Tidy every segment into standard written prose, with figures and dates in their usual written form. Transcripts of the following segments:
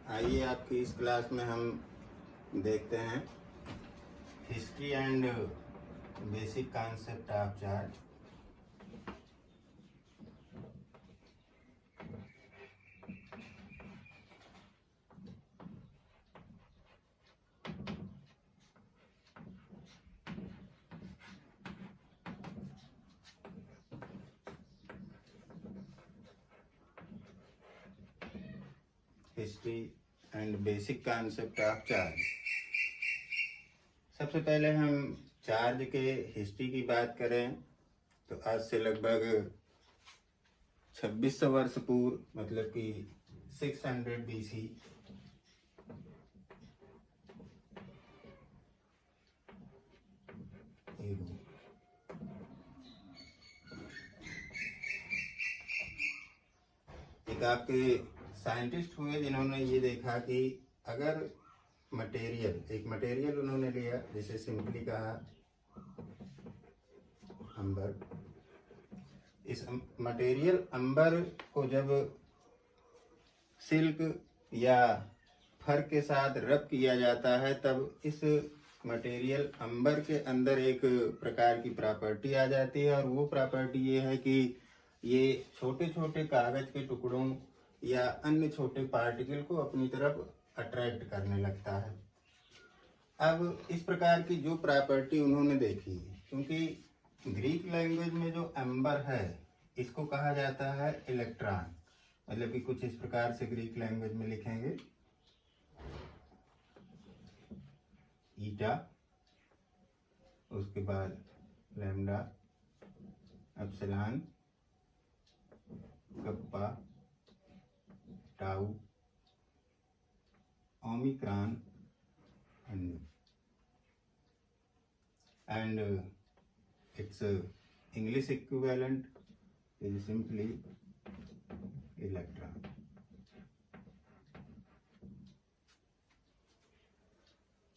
आइए आपकी इस क्लास में हम देखते हैं history and basic concept of chart. History and basic concept of charge. सबसे पहले हम चार्ज के हिस्ट्री की बात करें तो आज से लगभग 2600 वर्ष पूर्व, मतलब कि 600 BC एक आपके साइंटिस्ट हुए जिन्होंने ये देखा कि अगर एक मटेरियल उन्होंने लिया, जिसे सिंपली कहा अंबर। इस मटेरियल अंबर को जब सिल्क या फर के साथ रब किया जाता है, तब इस मटेरियल अंबर के अंदर एक प्रकार की प्रॉपर्टी आ जाती है, और वो प्रॉपर्टी ये है कि ये छोटे छोटे कागज के टुकड़ों या अन्य छोटे पार्टिकल को अपनी तरफ अट्रैक्ट करने लगता है। अब इस प्रकार की जो प्रॉपर्टी उन्होंने देखी, क्योंकि ग्रीक लैंग्वेज में जो एम्बर है इसको कहा जाता है इलेक्ट्रॉन, मतलब कि कुछ इस प्रकार से ग्रीक लैंग्वेज में लिखेंगे ईटा, उसके बाद लैम्डा, एप्सिलॉन, गप्पा, tau, Omicron and its English equivalent is simply electron.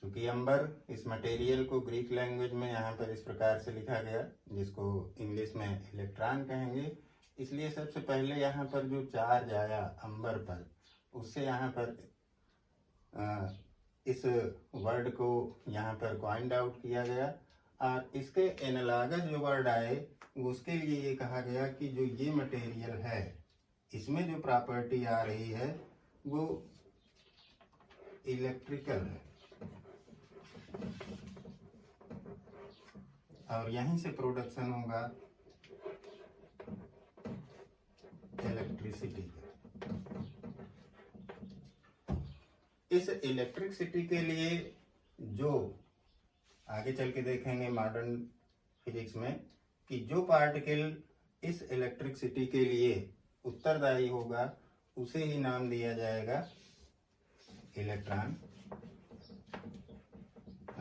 चूंकि अंबर इस मटेरियल को ग्रीक लैंग्वेज में यहाँ पर इस प्रकार से लिखा गया, जिसको इंग्लिश में इलेक्ट्रॉन कहेंगे, इसलिए सबसे पहले यहाँ पर जो चार्ज आया अंबर पर, उससे यहाँ पर इस वर्ड को यहाँ पर कॉइंड आउट किया गया, और इसके एनालॉगस जो वर्ड आए उसके लिए ये कहा गया कि जो ये मटेरियल है इसमें जो प्रॉपर्टी आ रही है वो इलेक्ट्रिकल है, और यहीं से प्रोडक्शन होगा इलेक्ट्रिसिटी का। इस इलेक्ट्रिसिटी के लिए जो आगे चल के देखेंगे मॉडर्न फिजिक्स में कि जो पार्टिकल इस इलेक्ट्रिसिटी के लिए उत्तरदायी होगा उसे ही नाम दिया जाएगा इलेक्ट्रॉन।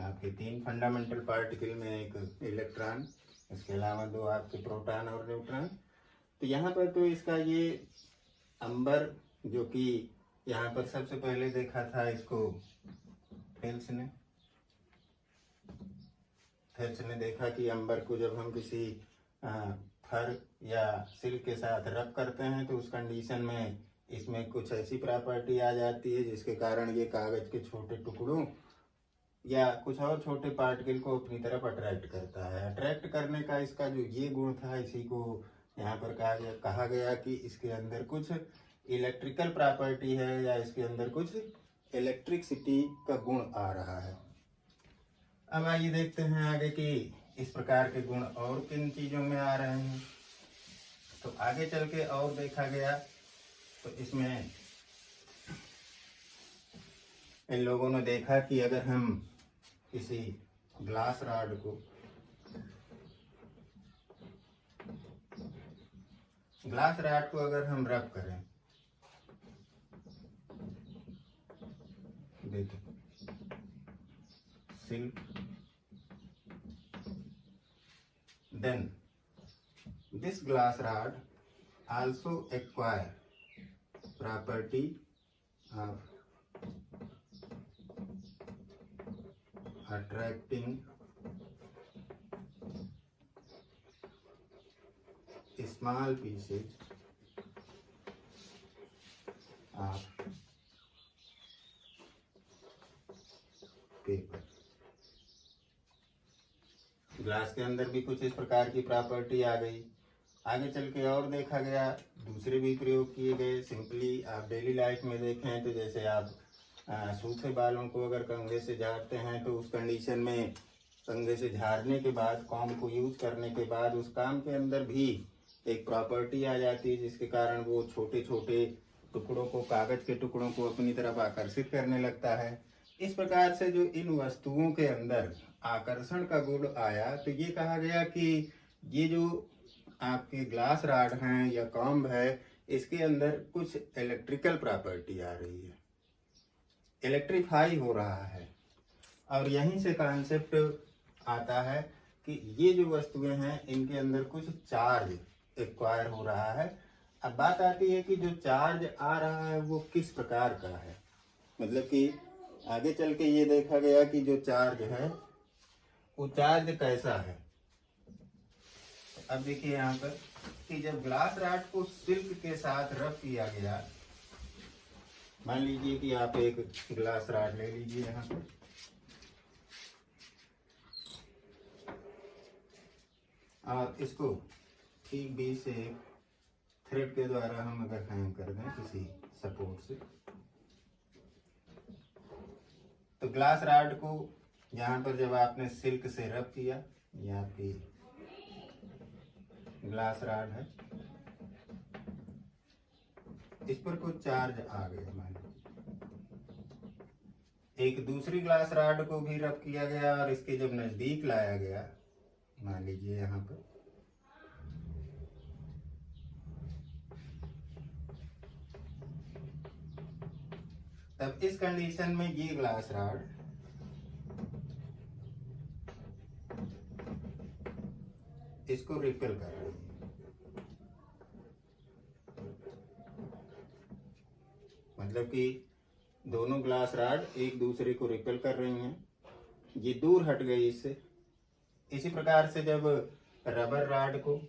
आपके 3 फंडामेंटल पार्टिकल में एक इलेक्ट्रॉन, इसके अलावा 2 आपके प्रोटॉन और न्यूट्रॉन। तो यहाँ पर तो इसका ये अंबर, जो कि यहाँ पर सबसे पहले देखा था इसको फेल्स ने देखा कि अंबर को जब हम किसी फर या सिल्क के साथ रब करते हैं तो उस कंडीशन में इसमें कुछ ऐसी प्रॉपर्टी आ जाती है जिसके कारण ये कागज के छोटे टुकड़ों या कुछ और छोटे पार्टिकल को अपनी तरफ अट्रैक्ट करता है। अट्रैक्ट करने का इसका जो ये गुण था, इसी को यहाँ पर कहा गया कि इसके अंदर कुछ इलेक्ट्रिकल प्रॉपर्टी है, या इसके अंदर कुछ इलेक्ट्रिसिटी का गुण आ रहा है। अब आइए देखते हैं आगे कि इस प्रकार के गुण और किन चीज़ों में आ रहे हैं। तो आगे चल के और देखा गया तो इसमें इन लोगों ने देखा कि अगर हम किसी ग्लास रॉड को अगर हम रब करें, देखिए silk, then this glass rod also acquire property of attracting small pieces of paper. Glass के अंदर भी कुछ इस प्रकार की प्रॉपर्टी आ गई। आगे चल के और देखा गया, दूसरे भी प्रयोग किए गए। सिंपली आप डेली लाइफ में देखें तो जैसे आप सूखे बालों को अगर कंघे से झाड़ते हैं तो उस कंडीशन में कंघे से झाड़ने के बाद कॉम को यूज करने के बाद उस काम के अंदर भी एक प्रॉपर्टी आ जाती है जिसके कारण वो छोटे छोटे टुकड़ों को, कागज के टुकड़ों को अपनी तरफ आकर्षित करने लगता है। इस प्रकार से जो इन वस्तुओं के अंदर आकर्षण का गुण आया तो ये कहा गया कि ये जो आपके ग्लास रॉड हैं या कॉम्ब है, इसके अंदर कुछ इलेक्ट्रिकल प्रॉपर्टी आ रही है, इलेक्ट्रीफाई हो रहा है। और यहीं से कॉन्सेप्ट आता है कि ये जो वस्तुएं हैं इनके अंदर कुछ चार्ज एक्वायर हो रहा है। अब बात आती है कि जो चार्ज आ रहा है वो किस प्रकार का है, मतलब कि आगे चल के ये देखा गया कि जो चार्ज है वो चार्ज कैसा है। अब देखिए यहाँ पर कि जब ग्लास रॉड को सिल्क के साथ रब किया गया, मान लीजिए कि आप एक ग्लास रॉड ले लीजिए यहाँ पर, और इसको ठीक बीच से थ्रेड के द्वारा हम अगर हैंग कर दें किसी सपोर्ट से, तो ग्लास रॉड को यहाँ पर जब आपने सिल्क से रब किया, ये आपकी ग्लास रॉड है, इस पर कुछ चार्ज आ गया। मान एक दूसरी ग्लास रॉड को भी रब किया गया और इसके जब नजदीक लाया गया, मान लीजिए यहाँ पर, तब इस कंडीशन में ये ग्लास रॉड इसको रिपेल कर रही है, मतलब कि दोनों ग्लास रॉड एक दूसरे को रिपेल कर रही हैं, ये दूर हट गई इससे। इसी प्रकार से जब रबर रॉड को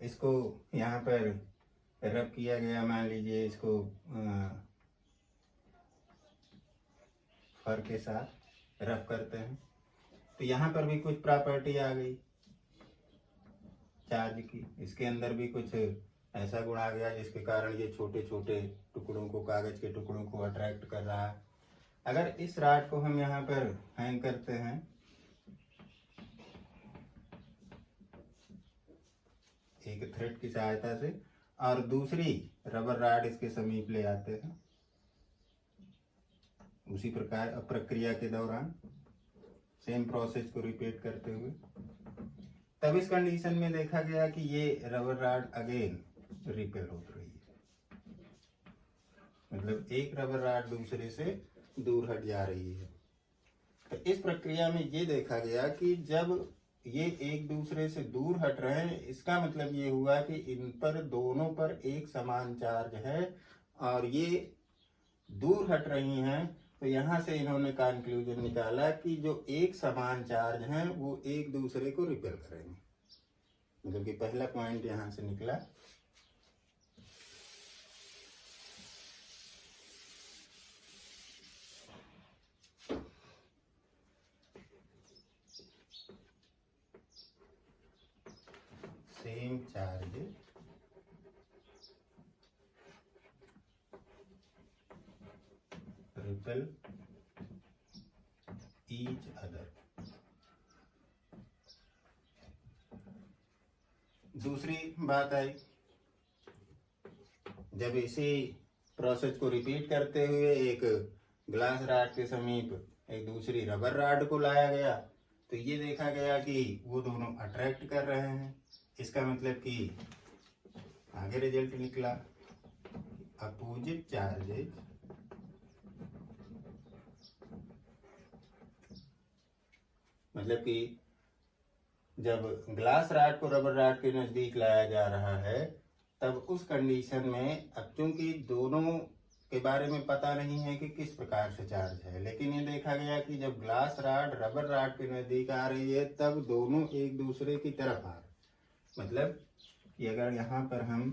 इसको यहाँ पर रब किया गया, मान लीजिए इसको फर के साथ रब करते हैं, तो यहाँ पर भी कुछ प्रॉपर्टी आ गई चार्ज की। इसके अंदर भी कुछ ऐसा गुण आ गया जिसके कारण ये छोटे छोटे टुकड़ों को, कागज के टुकड़ों को अट्रैक्ट कर रहा है। अगर इस रॉड को हम यहाँ पर हैंग करते हैं, एक थ्रेड की सहायता से, और दूसरी रबर रॉड इसके समीप ले आते हैं, उसी प्रकार प्रक्रिया के दौरान सेम प्रोसेस को रिपीट करते हुए, तब इस कंडीशन में देखा गया कि ये रबर रॉड अगेन रिपेल हो रही है, मतलब एक रबर रॉड दूसरे से दूर हट जा रही है। तो इस प्रक्रिया में ये देखा गया कि जब ये एक दूसरे से दूर हट रहे हैं, इसका मतलब ये हुआ कि इन पर दोनों पर एक समान चार्ज है और ये दूर हट रही हैं। तो यहाँ से इन्होंने कंक्लूजन निकाला कि जो एक समान चार्ज हैं वो एक दूसरे को रिपेल करेंगे, मतलब कि पहला पॉइंट यहाँ से निकला। Same charge repel each other. दूसरी बात आई, जब इसी प्रोसेस को रिपीट करते हुए एक ग्लास रॉड के समीप एक दूसरी रबर रॉड को लाया गया, तो ये देखा गया कि वो दोनों अट्रैक्ट कर रहे हैं। इसका मतलब कि आगे रिजल्ट निकला अपोजिट चार्जेस मतलब कि जब ग्लास रॉड को रबर रॉड के नजदीक लाया जा रहा है, तब उस कंडीशन में अब चूंकि दोनों के बारे में पता नहीं है कि किस प्रकार से चार्ज है, लेकिन ये देखा गया कि जब ग्लास रॉड रबर रॉड के नज़दीक आ रही है तब दोनों एक दूसरे की तरफ आ रहे। मतलब कि अगर यहाँ पर हम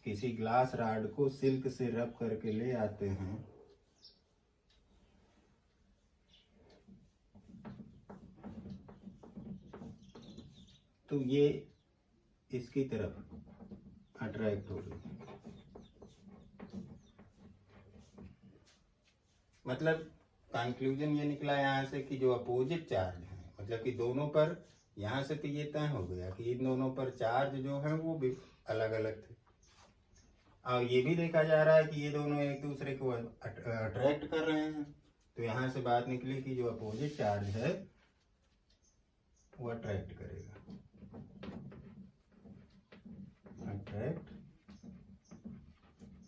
किसी ग्लास रॉड को सिल्क से रब करके ले आते हैं तो ये इसकी तरफ अट्रैक्ट हो रही है। मतलब कंक्लूजन ये निकला यहाँ से कि जो अपोजिट चार्ज है, मतलब कि दोनों पर, यहाँ से तो ये तय हो गया कि इन दोनों पर चार्ज जो है वो भी अलग अलग थे। और ये भी देखा जा रहा है कि ये दोनों एक दूसरे को अट्रैक्ट कर रहे हैं। तो यहाँ से बात निकली कि जो अपोजिट चार्ज है वो अट्रैक्ट करेगा, अट्रैक्ट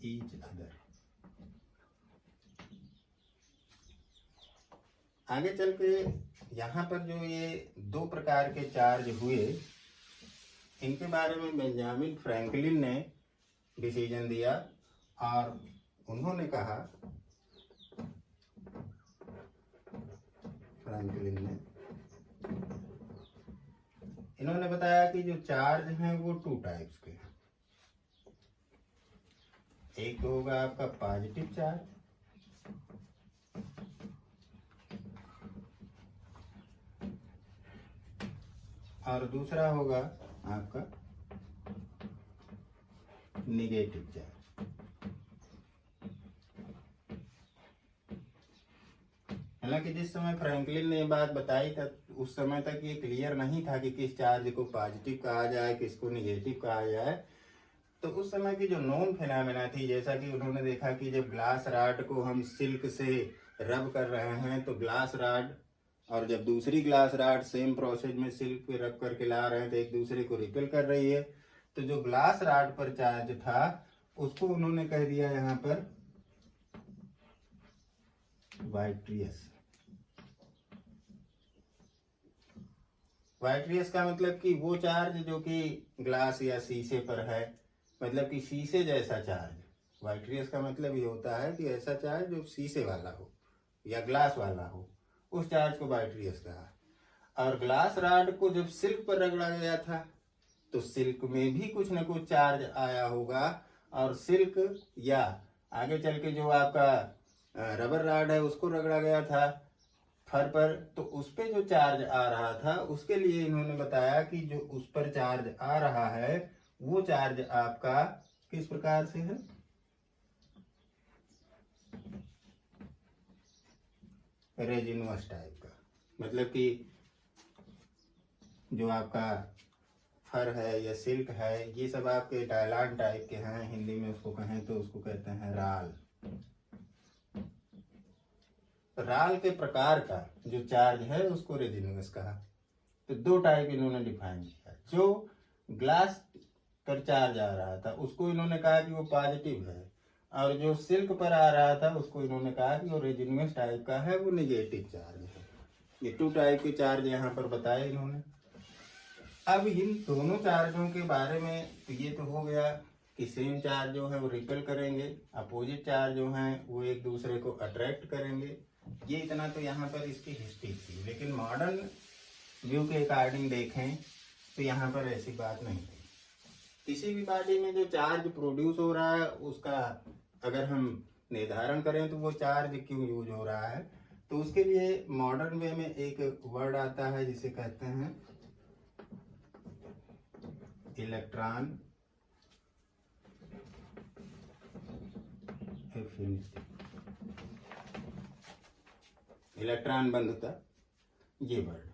ईच अदर। आगे चल के यहाँ पर जो ये दो प्रकार के चार्ज हुए, इनके बारे में बेंजामिन फ्रैंकलिन ने डिसीजन दिया और उन्होंने कहा, फ्रैंकलिन ने इन्होंने बताया कि जो चार्ज हैं वो टू टाइप्स के हैं। एक तो होगा आपका पॉजिटिव चार्ज और दूसरा होगा आपका नेगेटिव चार्ज। हालांकि जिस समय फ्रैंकलिन ने ये बात बताई तब उस समय तक ये क्लियर नहीं था कि किस चार्ज को पॉजिटिव कहा जाए, किसको नेगेटिव कहा जाए। तो उस समय की जो नॉन फिनोमेना थी, जैसा कि उन्होंने देखा कि जब ग्लास रॉड को हम सिल्क से रब कर रहे हैं तो ग्लास रॉड और जब दूसरी ग्लास रॉड सेम प्रोसेस में सिल्क पे रब करके ला रहे हैं तो एक दूसरे को रिपेल कर रही है। तो जो ग्लास रॉड पर चार्ज था उसको उन्होंने कह दिया यहाँ पर वाइट्रियस। वाइट्रियस का मतलब कि वो चार्ज जो कि ग्लास या शीशे पर है, मतलब कि शीशे जैसा चार्ज। वाइट्रियस का मतलब ये होता है कि ऐसा चार्ज जो शीशे वाला हो या ग्लास वाला हो, उस चार्ज को वाइट्रियस कहा। और ग्लास रॉड को जब सिल्क पर रगड़ा गया था तो सिल्क में भी कुछ न कुछ चार्ज आया होगा, और सिल्क या आगे चल के जो आपका रबर रॉड है उसको रगड़ा गया था फर पर, तो उस पे जो चार्ज आ रहा था उसके लिए इन्होंने बताया कि जो उस पर चार्ज आ रहा है वो चार्ज आपका किस प्रकार से है, रेजिनस टाइप का। मतलब कि जो आपका फर है या सिल्क है ये सब आपके डायलान टाइप के हैं, हिंदी में उसको कहें तो उसको कहते हैं राल। राल के प्रकार का जो चार्ज है उसको रेजिनस कहा। तो दो टाइप इन्होंने डिफाइन किया। जो ग्लास पर चार्ज आ रहा था उसको इन्होंने कहा कि वो पॉजिटिव है, और जो सिल्क पर आ रहा था उसको इन्होंने कहा कि वो रेजिनस टाइप का है, वो नेगेटिव चार्ज है। ये टू टाइप के चार्ज यहाँ पर बताए इन्होंने। अब इन दोनों चार्जों के बारे में तो ये तो हो गया कि सेम चार्ज जो है वो रिपेल करेंगे, अपोजिट चार्ज जो हैं वो एक दूसरे को अट्रैक्ट करेंगे। ये इतना तो यहाँ पर इसकी हिस्ट्री थी। लेकिन मॉडर्न व्यू के अकॉर्डिंग देखें तो यहाँ पर ऐसी बात नहीं थी। किसी भी बॉडी में जो चार्ज प्रोड्यूस हो रहा है उसका अगर हम निर्धारण करें तो वो चार्ज क्यों यूज हो रहा है, तो उसके लिए मॉडर्न वे में एक वर्ड आता है जिसे कहते हैं इलेक्ट्रॉन एफिनिटी, इलेक्ट्रॉन बंधुता। ये वर्ड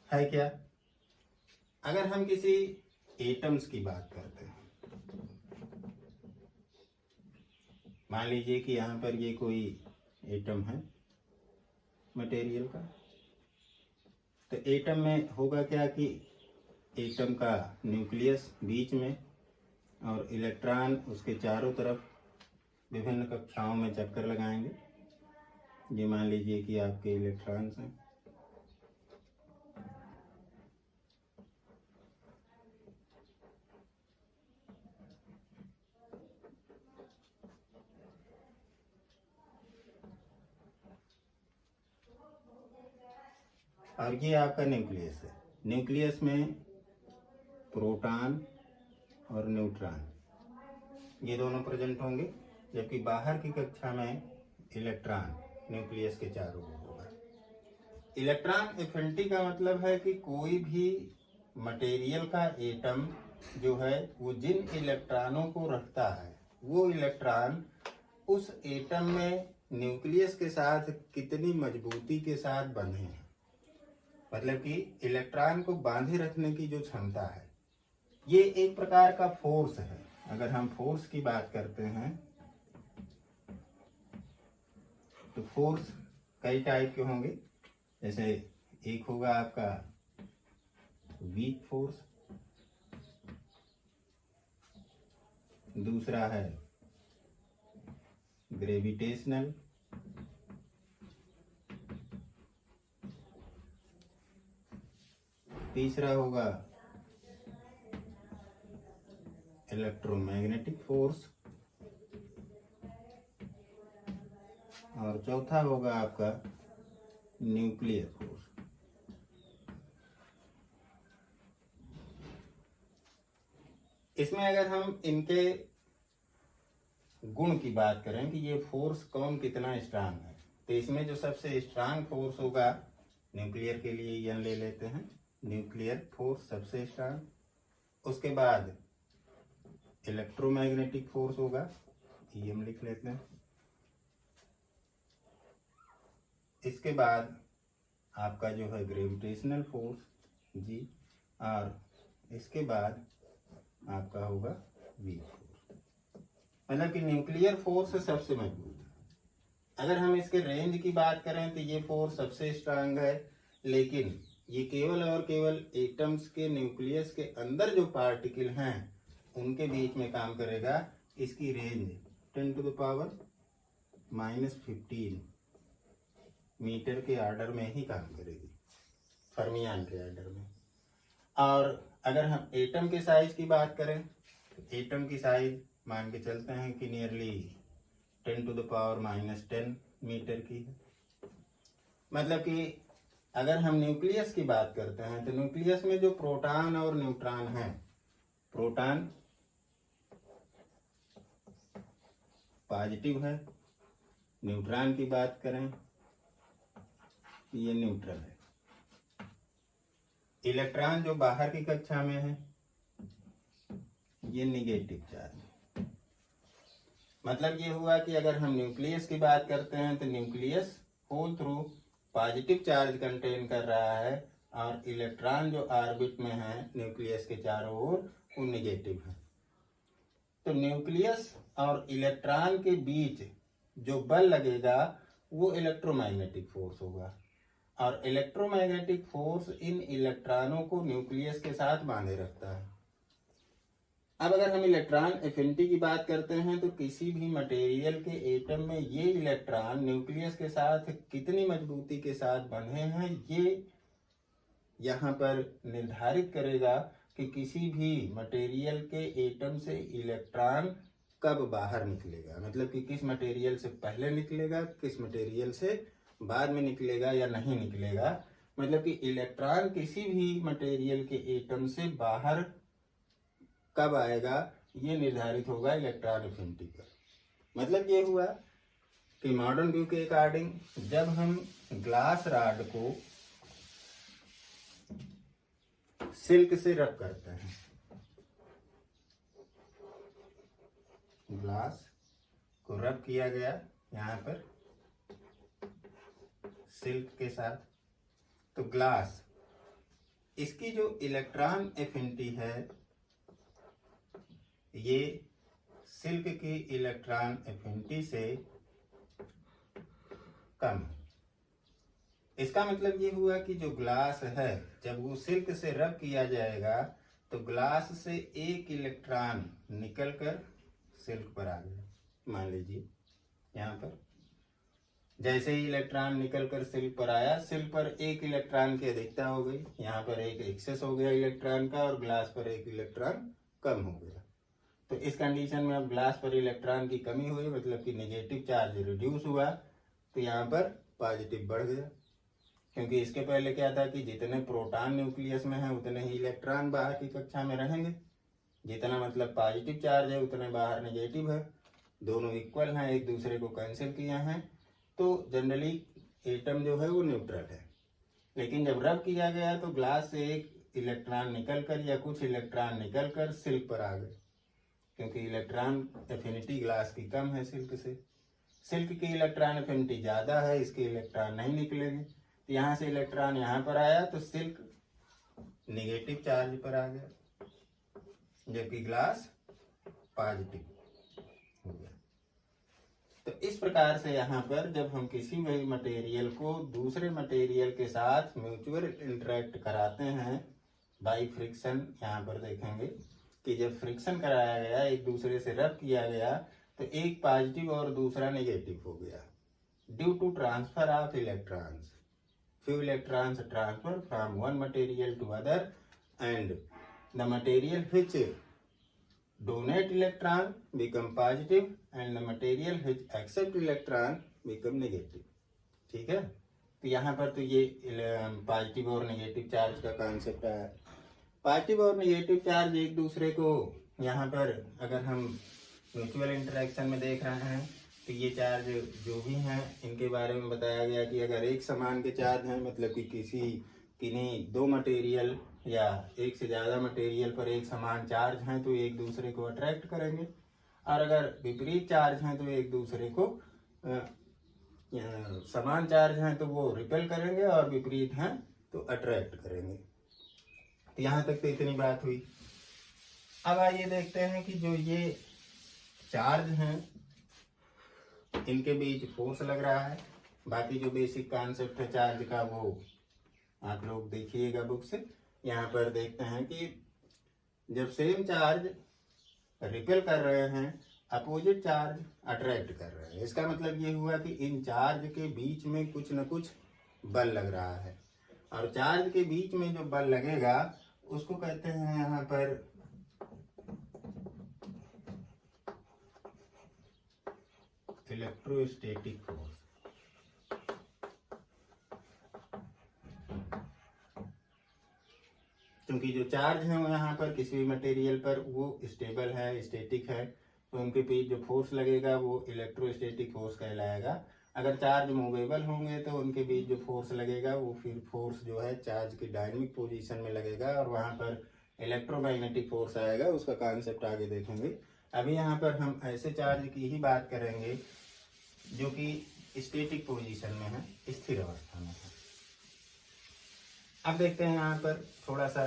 है क्या। अगर हम किसी एटम्स की बात करते हैं, मान लीजिए कि यहाँ पर ये कोई एटम है मटेरियल का, तो एटम में होगा क्या कि एटम का न्यूक्लियस बीच में और इलेक्ट्रॉन उसके चारों तरफ विभिन्न कक्षाओं में चक्कर लगाएंगे। ये मान लीजिए कि आपके इलेक्ट्रॉन्स हैं। और ये आपका न्यूक्लियस है। न्यूक्लियस में प्रोटॉन और न्यूट्रॉन ये दोनों प्रेजेंट होंगे, जबकि बाहर की कक्षा में इलेक्ट्रॉन न्यूक्लियस के चारों ओर होगा। इलेक्ट्रॉन एफिनिटी का मतलब है कि कोई भी मटेरियल का एटम जो है वो जिन इलेक्ट्रॉनों को रखता है वो इलेक्ट्रॉन उस एटम में न्यूक्लियस के साथ कितनी मजबूती के साथ बंधे हैं, मतलब कि इलेक्ट्रॉन को बांधे रखने की जो क्षमता है ये एक प्रकार का फोर्स है। अगर हम फोर्स की बात करते हैं तो फोर्स कई टाइप के होंगे। जैसे एक होगा आपका वीक फोर्स, दूसरा है ग्रेविटेशनल, तीसरा होगा इलेक्ट्रोमैग्नेटिक फोर्स और चौथा होगा आपका न्यूक्लियर फोर्स। इसमें अगर हम इनके गुण की बात करें कि ये फोर्स कौन कितना स्ट्रांग है, तो इसमें जो सबसे स्ट्रांग फोर्स होगा न्यूक्लियर के लिए एन ले लेते हैं, न्यूक्लियर फोर्स सबसे स्ट्रांग। उसके बाद इलेक्ट्रोमैग्नेटिक फोर्स होगा, ईएम लिख लेते हैं। इसके बाद आपका जो है ग्रेविटेशनल फोर्स जी, और इसके बाद आपका होगा वीक फोर्स। मतलब कि न्यूक्लियर फोर्स सबसे मजबूत है। अगर हम इसके रेंज की बात करें तो ये फोर्स सबसे स्ट्रांग है, लेकिन ये केवल और केवल एटम्स के न्यूक्लियस के अंदर जो पार्टिकल हैं उनके बीच में काम करेगा। इसकी रेंज 10⁻⁻15 मीटर के ऑर्डर में ही काम करेगी, फर्मियान के ऑर्डर में। और अगर हम एटम के साइज की बात करें तो एटम की साइज मान के चलते हैं कि नियरली 10⁻⁻10 मीटर की है। मतलब कि अगर हम न्यूक्लियस की बात करते हैं तो न्यूक्लियस में जो प्रोटॉन और न्यूट्रॉन हैं, प्रोटॉन पॉजिटिव है, न्यूट्रॉन की बात करें तो ये न्यूट्रल है। इलेक्ट्रॉन जो बाहर की कक्षा में है ये निगेटिव चार्ज। मतलब ये हुआ कि अगर हम न्यूक्लियस की बात करते हैं तो nucleus whole through positive charge contain कर रहा है और इलेक्ट्रॉन जो ऑर्बिट में है न्यूक्लियस के चारों ओर वो निगेटिव है। तो न्यूक्लियस और इलेक्ट्रॉन के बीच जो बल लगेगा वो इलेक्ट्रोमैग्नेटिक फोर्स होगा, और इलेक्ट्रोमैग्नेटिक फोर्स इन इलेक्ट्रॉनों को न्यूक्लियस के साथ बांधे रखता है। अब अगर हम इलेक्ट्रॉन एफिनिटी की बात करते हैं तो किसी भी मटेरियल के एटम में ये इलेक्ट्रॉन न्यूक्लियस के साथ कितनी मजबूती के साथ बंधे हैं ये यहाँ पर निर्धारित करेगा कि किसी भी मटेरियल के एटम से इलेक्ट्रॉन कब बाहर निकलेगा। मतलब कि किस मटेरियल से पहले निकलेगा, किस मटेरियल से बाद में निकलेगा या नहीं निकलेगा। मतलब कि इलेक्ट्रॉन किसी भी मटेरियल के एटम से बाहर कब आएगा ये निर्धारित होगा इलेक्ट्रॉन एफिनिटी पर। मतलब ये हुआ कि मॉडर्न व्यू के अकॉर्डिंग जब हम ग्लास रॉड को सिल्क से रब करते हैं, ग्लास को रब किया गया यहाँ पर सिल्क के साथ, तो ग्लास इसकी जो इलेक्ट्रॉन एफिनिटी है ये सिल्क की इलेक्ट्रॉन एफिनिटी से कम है। इसका मतलब ये हुआ कि जो ग्लास है जब वो सिल्क से रब किया जाएगा तो ग्लास से एक इलेक्ट्रॉन निकलकर सिल्क पर आ गया। मान लीजिए यहाँ पर जैसे ही इलेक्ट्रॉन निकलकर सिल्क पर आया, सिल्क पर एक इलेक्ट्रॉन की अधिकता हो गई, यहाँ पर एक एक्सेस हो गया इलेक्ट्रॉन का और ग्लास पर एक इलेक्ट्रॉन कम हो गया। तो इस कंडीशन में अब ग्लास पर इलेक्ट्रॉन की कमी हुई, मतलब कि नेगेटिव चार्ज रिड्यूस हुआ, तो यहाँ पर पॉजिटिव बढ़ गया। क्योंकि इसके पहले क्या था कि जितने प्रोटॉन न्यूक्लियस में है उतने ही इलेक्ट्रॉन बाहर की कक्षा में रहेंगे, जितना मतलब पॉजिटिव चार्ज है उतने बाहर नेगेटिव है, दोनों इक्वल हैं, एक दूसरे को कैंसिल किए हैं, तो जनरली एटम जो है वो न्यूट्रल है। लेकिन जब रब किया गया तो ग्लास से एक इलेक्ट्रॉन निकलकर या कुछ इलेक्ट्रॉन निकलकर सिल्क पर आ गए, क्योंकि इलेक्ट्रॉन एफिनिटी ग्लास की कम है सिल्क से, सिल्क की इलेक्ट्रॉन एफिनिटी ज़्यादा है, इसके इलेक्ट्रॉन नहीं निकलेंगे, तो यहाँ से इलेक्ट्रॉन यहाँ पर आया तो सिल्क निगेटिव चार्ज पर आ गया, जबकि ग्लास पॉजिटिव हो गया। तो इस प्रकार से यहाँ पर जब हम किसी भी मटेरियल को दूसरे मटेरियल के साथ म्यूचुअल इंटरेक्ट कराते हैं बाई फ्रिक्शन, यहाँ पर देखेंगे कि जब फ्रिक्शन कराया गया, एक दूसरे से रब किया गया, तो एक पॉजिटिव और दूसरा नेगेटिव हो गया due to transfer of electrons. Few electrons transfer from one material to other and the material which donate electron become positive and the material which accept electron become negative। ठीक है, तो यहाँ पर तो ये पॉजिटिव और नेगेटिव चार्ज का concept है। पॉजिटिव और नेगेटिव चार्ज एक दूसरे को, यहाँ पर अगर हम म्यूचुअल इंटरेक्शन में देख रहे हैं तो ये चार्ज जो भी हैं इनके बारे में बताया गया कि अगर एक समान के चार्ज हैं, मतलब कि किन्हीं दो मटेरियल या एक से ज़्यादा मटेरियल पर एक समान चार्ज हैं तो एक दूसरे को अट्रैक्ट करेंगे, और अगर विपरीत चार्ज हैं तो एक दूसरे को समान चार्ज हैं तो वो रिपेल करेंगे और विपरीत हैं तो अट्रैक्ट करेंगे। तो यहाँ तक तो इतनी बात हुई। अब आइए देखते हैं कि जो ये चार्ज हैं इनके बीच फोर्स लग रहा है। बाकी जो बेसिक कॉन्सेप्ट है चार्ज का वो आप लोग देखिएगा बुक से। यहाँ पर देखते हैं कि जब सेम चार्ज रिपेल कर रहे हैं, अपोजिट चार्ज अट्रैक्ट कर रहे हैं, इसका मतलब ये हुआ कि इन चार्ज के बीच में कुछ न कुछ बल लग रहा है, और चार्ज के बीच में जो बल लगेगा उसको कहते हैं यहाँ पर इलेक्ट्रोस्टैटिक फोर्स। क्योंकि जो चार्ज है वो यहाँ पर किसी भी मटेरियल पर वो स्टेबल है, स्टैटिक है, तो उनके बीच जो फोर्स लगेगा वो इलेक्ट्रोस्टैटिक फोर्स कहलाएगा। अगर चार्ज मूवेबल होंगे तो उनके बीच जो फोर्स लगेगा वो फिर फोर्स जो है चार्ज की डायनेमिक पोजीशन में लगेगा और वहाँ पर इलेक्ट्रोमैग्नेटिक फोर्स आएगा। उसका कॉन्सेप्ट आगे देखेंगे। अभी यहाँ पर हम ऐसे चार्ज की ही बात करेंगे जो कि स्टैटिक पोजीशन में है, स्थिर अवस्था में है। अब देखते हैं यहाँ पर थोड़ा सा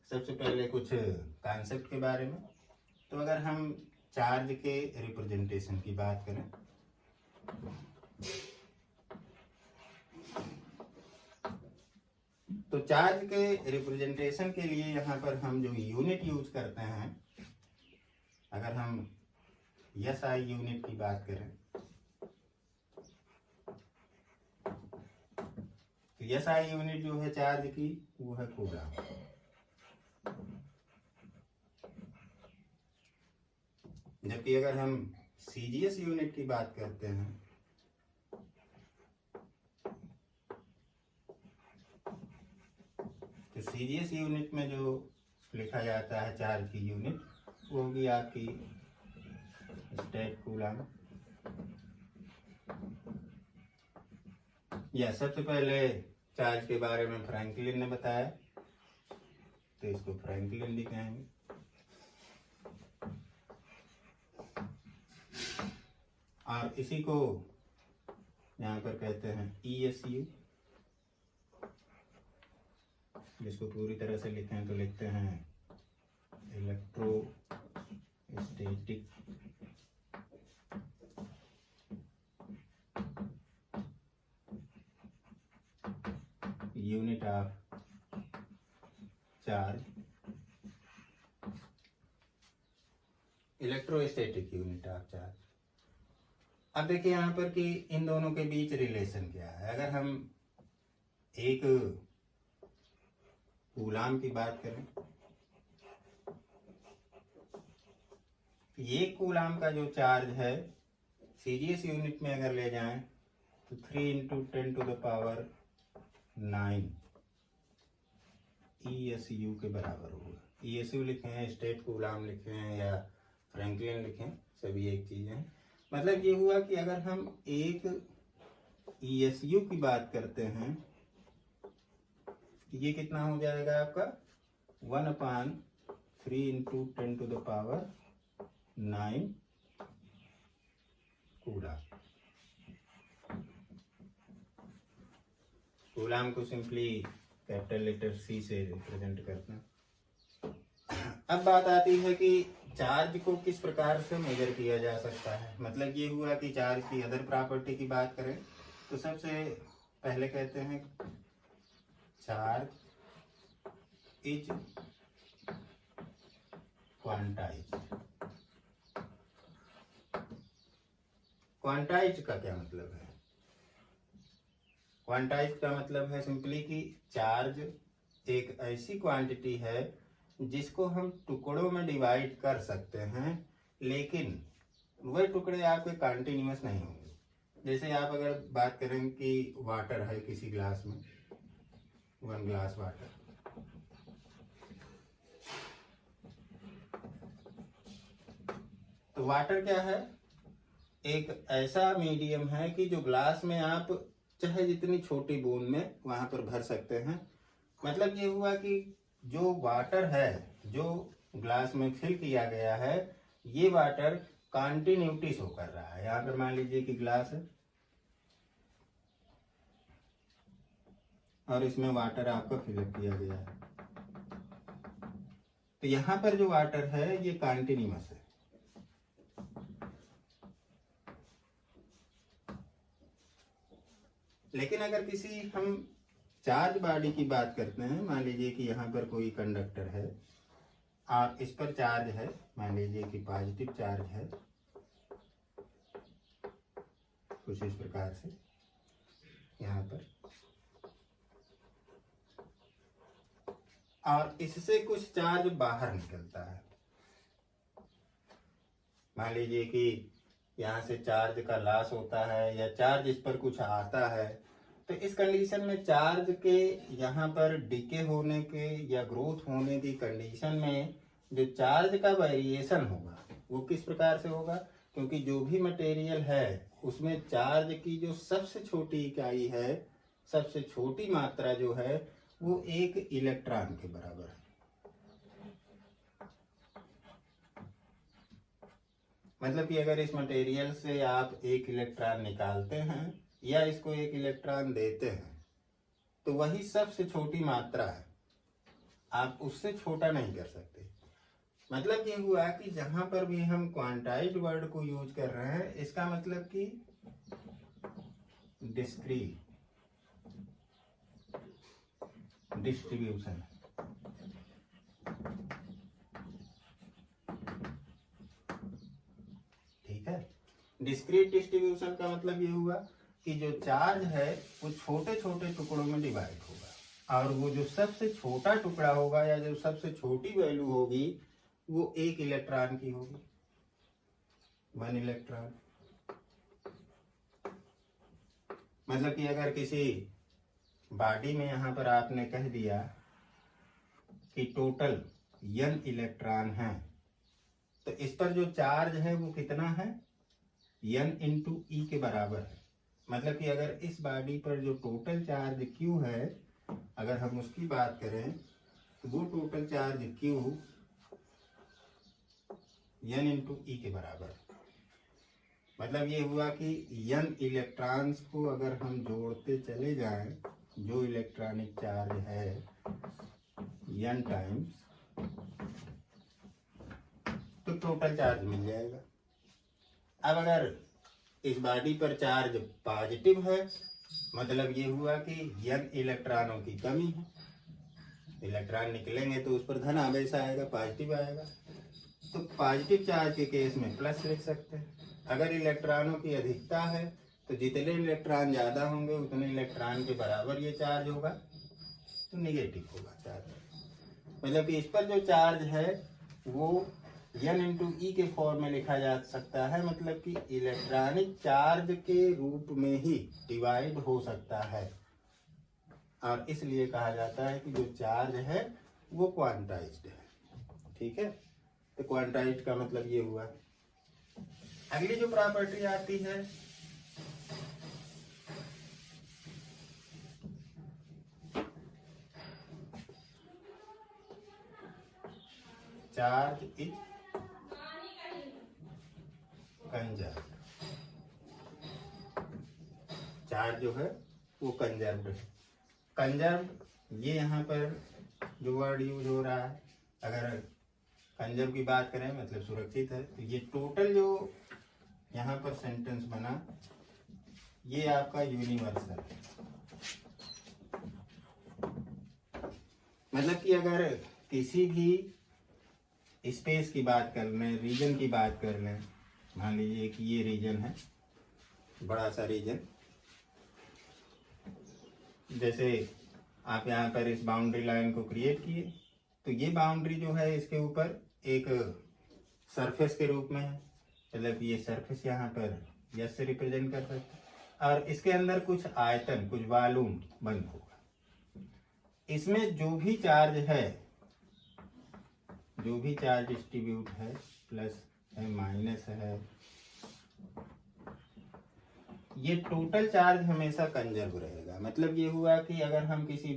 सबसे पहले कुछ कॉन्सेप्ट के बारे में। तो अगर हम चार्ज के रिप्रेजेंटेशन की बात करें तो चार्ज के रिप्रेजेंटेशन के लिए यहाँ पर हम जो यूनिट यूज करते हैं, अगर हम SI यूनिट की बात करें तो SI यूनिट जो है चार्ज की वो है कूलम। जबकि अगर हम CGS यूनिट की बात करते हैं तो CGS यूनिट में जो लिखा जाता है चार्ज की यूनिट वो होगी आपकी स्टेट कूलम। या सबसे पहले चार्ज के बारे में फ्रैंकलिन ने बताया तो इसको फ्रैंकलिन लिखेंगे। और इसी को यहाँ पर कहते हैं ESU, जिसको पूरी तरह से लिखें तो लिखते हैं electrostatic unit of charge, electrostatic unit of charge. अब देखिए यहाँ पर कि इन दोनों के बीच रिलेशन क्या है। अगर हम एक कूलाम की बात करें, एक कूलाम का जो चार्ज है CGS यूनिट में अगर ले जाएं तो 3 × 10⁹ ESU के बराबर होगा। ESU लिखे हैं, स्टेट कूलाम लिखे हैं या फ्रैंकलिन लिखें, सभी एक चीज़ है। मतलब ये हुआ कि अगर हम एक ESU की बात करते हैं तो ये कितना हो जाएगा आपका 1/3 × 10⁹ कूलाम को सिंपली कैपिटल लेटर C से रिप्रेजेंट करते हैं। अब बात आती है कि चार्ज को किस प्रकार से मेजर किया जा सकता है। मतलब ये हुआ कि चार्ज की अदर प्रॉपर्टी की बात करें तो सबसे पहले कहते हैं चार्ज इज क्वांटाइज्ड। क्वांटाइज्ड का क्या मतलब है? क्वांटाइज्ड का मतलब है सिंपली कि चार्ज एक ऐसी क्वांटिटी है जिसको हम टुकड़ों में डिवाइड कर सकते हैं, लेकिन वह टुकड़े आपके कंटिन्यूअस नहीं होंगे। जैसे आप अगर बात करें कि वाटर है किसी ग्लास में, 1 ग्लास वाटर, तो वाटर क्या है? एक ऐसा मीडियम है कि जो ग्लास में आप चाहे जितनी छोटी बूंद में वहां पर भर सकते हैं। मतलब ये हुआ कि जो वाटर है जो ग्लास में फिल किया गया है, ये वाटर कंटिन्यूटी शो कर रहा है। यहाँ पर मान लीजिए कि ग्लास है और इसमें वाटर आपका फिलअप किया गया है, तो यहाँ पर जो वाटर है ये कंटिन्यूअस है। लेकिन अगर किसी हम चार्ज बॉडी की बात करते हैं, मान लीजिए कि यहाँ पर कोई कंडक्टर है और इस पर चार्ज है, मान लीजिए कि पॉजिटिव चार्ज है कुछ इस प्रकार से यहाँ पर, और इससे कुछ चार्ज बाहर निकलता है। मान लीजिए कि यहाँ से चार्ज का लॉस होता है या चार्ज इस पर कुछ आता है, तो इस कंडीशन में चार्ज के यहाँ पर डीके होने के या ग्रोथ होने की कंडीशन में जो चार्ज का वेरिएशन होगा वो किस प्रकार से होगा? क्योंकि जो भी मटेरियल है उसमें चार्ज की जो सबसे छोटी इकाई है, सबसे छोटी मात्रा जो है वो 1 इलेक्ट्रॉन के बराबर है। मतलब कि अगर इस मटेरियल से आप 1 इलेक्ट्रॉन निकालते हैं या इसको 1 इलेक्ट्रॉन देते हैं तो वही सबसे छोटी मात्रा है, आप उससे छोटा नहीं कर सकते। मतलब ये हुआ कि जहां पर भी हम क्वांटाइज्ड वर्ड को यूज कर रहे हैं, इसका मतलब कि डिस्क्रीट डिस्ट्रीब्यूशन। ठीक है, डिस्क्रीट डिस्ट्रीब्यूशन का मतलब ये हुआ कि जो चार्ज है वो छोटे छोटे टुकड़ों में डिवाइड होगा और वो जो सबसे छोटा टुकड़ा होगा या जो सबसे छोटी वैल्यू होगी वो 1 इलेक्ट्रॉन की होगी, 1 इलेक्ट्रॉन। मतलब कि अगर किसी बॉडी में यहाँ पर आपने कह दिया कि टोटल n इलेक्ट्रॉन है, तो इस पर जो चार्ज है वो कितना है? n × E के बराबर है। मतलब कि अगर इस बॉडी पर जो टोटल चार्ज Q है, अगर हम उसकी बात करें तो वो total charge Q n × E के बराबर। मतलब ये हुआ कि n इलेक्ट्रॉन्स को अगर हम जोड़ते चले जाएं, जो इलेक्ट्रॉनिक चार्ज है n टाइम्स, तो टोटल चार्ज मिल जाएगा। अब अगर इस बॉडी पर चार्ज पॉजिटिव है, मतलब ये हुआ कि n इलेक्ट्रॉनों की कमी है। इलेक्ट्रॉन निकलेंगे तो उस पर धन आवेश आएगा, पॉजिटिव आएगा, तो पॉजिटिव चार्ज के केस में प्लस लिख सकते हैं। अगर इलेक्ट्रॉनों की अधिकता है तो जितने इलेक्ट्रॉन ज़्यादा होंगे उतने इलेक्ट्रॉन के बराबर ये चार्ज होगा, तो निगेटिव होगा चार्ज। मतलब कि इस पर जो चार्ज है वो n इंटू ई के फॉर्म में लिखा जा सकता है, मतलब कि इलेक्ट्रॉनिक चार्ज के रूप में ही डिवाइड हो सकता है, और इसलिए कहा जाता है कि जो चार्ज है वो क्वांटाइज्ड है। ठीक है, तो क्वांटाइज्ड का मतलब ये हुआ। अगली जो प्रॉपर्टी आती है चार्ज इज कंजर्व्ड। चार्ज जो है वो कंजर्व्ड है। कंजर्व्ड ये यहाँ पर जो वर्ड यूज हो रहा है, अगर कंजर्व की बात करें मतलब सुरक्षित है, तो ये टोटल जो यहाँ पर सेंटेंस बना ये आपका यूनिवर्सल है। मतलब कि अगर किसी भी स्पेस की बात कर लें, रीजन की बात कर लें, मान लीजिए कि ये रीजन है, बड़ा सा रीजन, जैसे आप यहाँ पर इस बाउंड्री लाइन को क्रिएट किए, तो ये बाउंड्री जो है इसके ऊपर एक सरफेस के रूप में है, मतलब ये सरफेस यहाँ पर यस से रिप्रेजेंट कर सकते हैं, और इसके अंदर कुछ आयतन, कुछ वॉल्यूम बंद होगा। इसमें जो भी चार्ज है, जो भी चार्ज डिस्ट्रीब्यूट है, प्लस है माइनस है, ये टोटल चार्ज हमेशा कंजर्व रहेगा। मतलब ये हुआ कि अगर हम किसी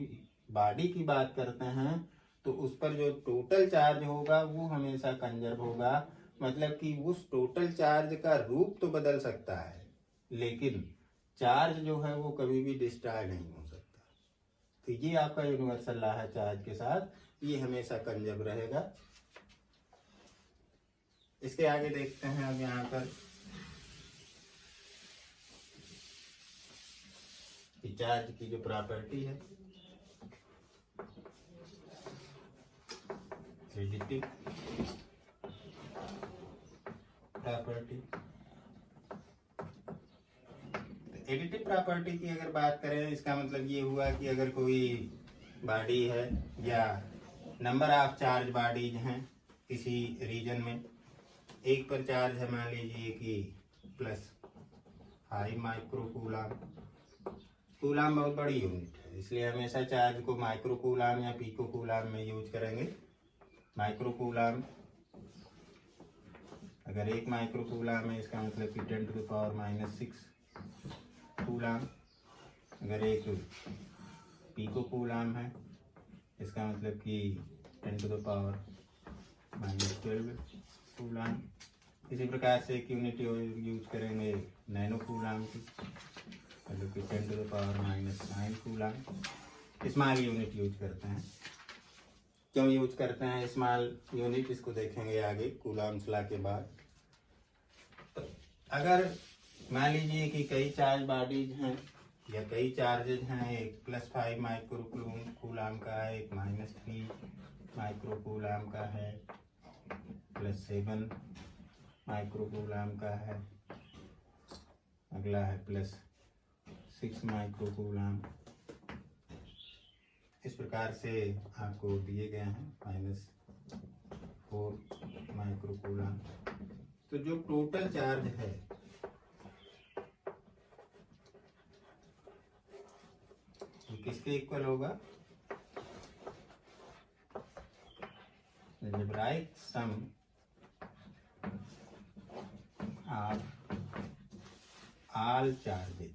बॉडी की बात करते हैं तो उस पर जो टोटल चार्ज होगा वो हमेशा कंजर्व होगा। मतलब कि उस टोटल चार्ज का रूप तो बदल सकता है, लेकिन चार्ज जो है वो कभी भी डिस्ट्रॉय नहीं हो सकता। तो ये आपका यूनिवर्सल लॉ है चार्ज के साथ, ये हमेशा कंजर्व रहेगा। इसके आगे देखते हैं अब यहाँ पर चार्ज की जो प्रॉपर्टी है, एडिटिव प्रॉपर्टी। एडिटिव प्रॉपर्टी की अगर बात करें, इसका मतलब ये हुआ कि अगर कोई बॉडी है या नंबर ऑफ चार्ज बॉडीज हैं किसी रीजन में, एक पर चार्ज है मान लीजिए कि +5 माइक्रो कूलाम। कूलाम बहुत बड़ी यूनिट है, इसलिए हमेशा चार्ज को माइक्रो कूलाम या पीको कूलाम में यूज करेंगे। माइक्रो कूलाम, अगर 1 माइक्रो कूलाम है इसका मतलब कि 10⁻⁻6 कूलाम। अगर एक पीको कूलाम है इसका मतलब कि 10⁻⁻12 कूलाम। इसी प्रकार से एक यूनिट यूज करेंगे नैनो कूलाम की, मतलब कि 10⁻⁻9 कूलाम। स्मॉल यूनिट यूज करते हैं। क्यों यूज करते हैं स्मॉल यूनिट, इसको देखेंगे आगे कूलाम्स लॉ के बाद। तो अगर मान लीजिए कि कई चार्ज बॉडीज हैं या कई चार्जेज हैं, एक +5 माइक्रो कूलाम का है, एक -3 माइक्रो कूलाम का है, +7 माइक्रो कूलाम का है, अगला है +6 माइक्रो कूलाम। इस प्रकार से आपको दिए गए हैं -4 माइक्रो कूलाम। तो जो टोटल चार्ज है वो किसके इक्वल होगा? Algebraic sum of all charges.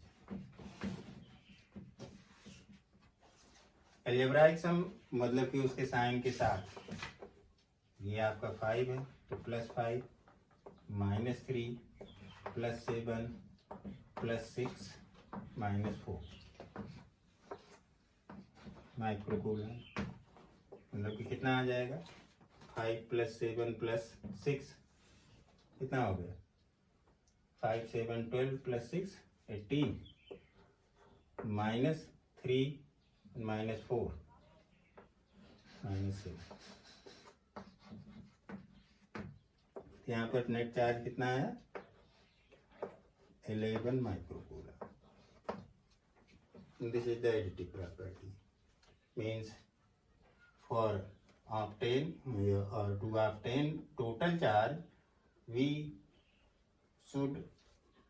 Algebraic sum मतलब कि उसके साइन के साथ, ये आपका 5 है तो +5 -3 +7 +6 -4 माइक्रो कूलम। मतलब कि कितना आ जाएगा? 5 + 7 + 6 कितना हो गया? 5 7 12 + 6 18 -3 -4 -6। यहाँ पर नेट चार्ज कितना है? 11 micro coulomb. This is the additive property, means for obtain or to obtain total charge, we should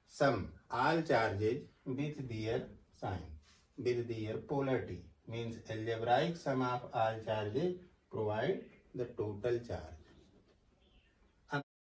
sum all charges with their sign, with their polarity. Means algebraic sum of all charges provide the total charge.